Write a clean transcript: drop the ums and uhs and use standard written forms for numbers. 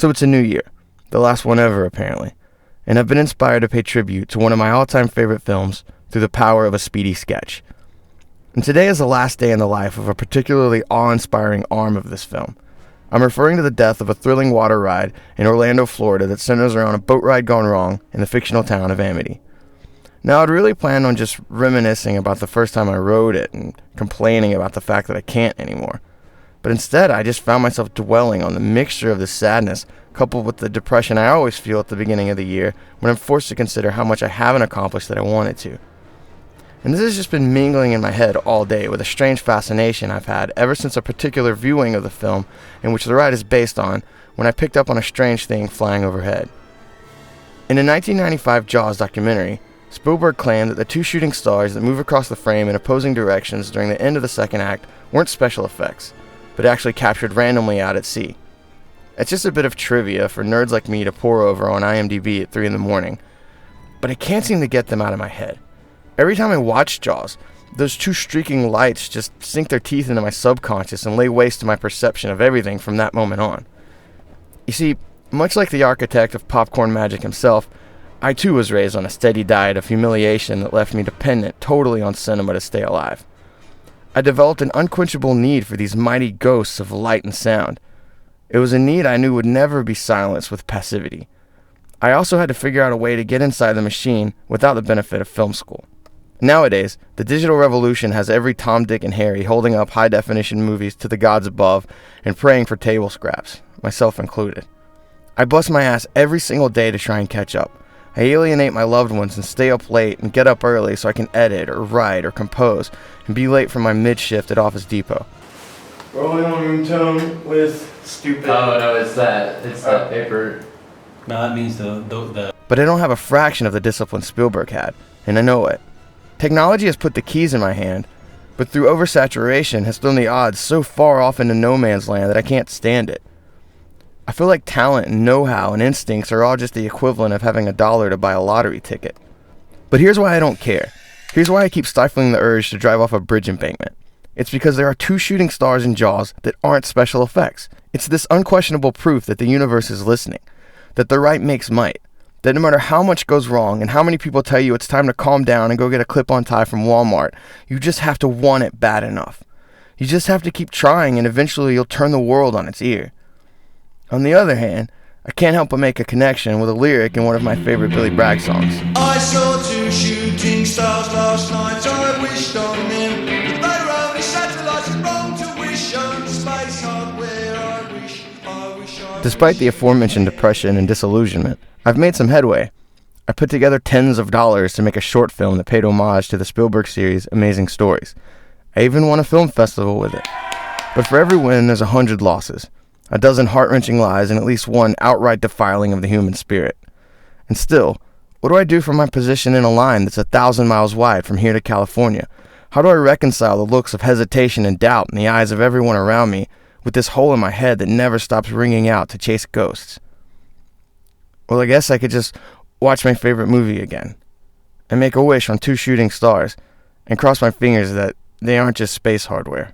So it's a new year, the last one ever apparently, and I've been inspired to pay tribute to one of my all-time favorite films through the power of a speedy sketch. And today is the last day in the life of a particularly awe-inspiring arm of this film. I'm referring to the death of a thrilling water ride in Orlando, Florida that centers around a boat ride gone wrong in the fictional town of Amity. Now, I'd really planned on just reminiscing about the first time I rode it and complaining about the fact that I can't anymore. But instead, I just found myself dwelling on the mixture of the sadness coupled with the depression I always feel at the beginning of the year when I'm forced to consider how much I haven't accomplished that I wanted to. And this has just been mingling in my head all day with a strange fascination I've had ever since a particular viewing of the film in which the ride is based on when I picked up on a strange thing flying overhead. In a 1995 Jaws documentary, Spielberg claimed that the two shooting stars that move across the frame in opposing directions during the end of the second act weren't special effects, but actually captured randomly out at sea. It's just a bit of trivia for nerds like me to pore over on IMDb at 3 in the morning, but I can't seem to get them out of my head. Every time I watch Jaws, those two streaking lights just sink their teeth into my subconscious and lay waste to my perception of everything from that moment on. You see, much like the architect of popcorn magic himself, I too was raised on a steady diet of humiliation that left me dependent totally on cinema to stay alive. I developed an unquenchable need for these mighty ghosts of light and sound. It was a need I knew would never be silenced with passivity. I also had to figure out a way to get inside the machine without the benefit of film school. Nowadays, the digital revolution has every Tom, Dick, and Harry holding up high-definition movies to the gods above and praying for table scraps, myself included. I bust my ass every single day to try and catch up. I alienate my loved ones and stay up late and get up early so I can edit or write or compose and be late for my mid-shift at Office Depot. Rolling on room tone with stupid... Oh, no, it's that. It's that paper. No, that means the... But I don't have a fraction of the discipline Spielberg had, and I know it. Technology has put the keys in my hand, but through oversaturation has thrown the odds so far off into no man's land that I can't stand it. I feel like talent and know-how and instincts are all just the equivalent of having $1 to buy a lottery ticket. But here's why I don't care. Here's why I keep stifling the urge to drive off a bridge embankment. It's because there are two shooting stars in Jaws that aren't special effects. It's this unquestionable proof that the universe is listening, that the right makes might, that no matter how much goes wrong and how many people tell you it's time to calm down and go get a clip-on tie from Walmart, you just have to want it bad enough. You just have to keep trying and eventually you'll turn the world on its ear. On the other hand, I can't help but make a connection with a lyric in one of my favorite Billy Bragg songs. I saw two shooting stars last night, I wished on them, but they were only satellites, it's wrong to wish on space hardware, I wish. Despite the aforementioned depression and disillusionment, I've made some headway. I put together tens of dollars to make a short film that paid homage to the Spielberg series Amazing Stories. I even won a film festival with it. But for every win, there's 100 losses. A dozen heart-wrenching lies, and at least one outright defiling of the human spirit. And still, what do I do from my position in a line that's 1,000 miles wide from here to California? How do I reconcile the looks of hesitation and doubt in the eyes of everyone around me with this hole in my head that never stops ringing out to chase ghosts? Well, I guess I could just watch my favorite movie again, and make a wish on two shooting stars, and cross my fingers that they aren't just space hardware.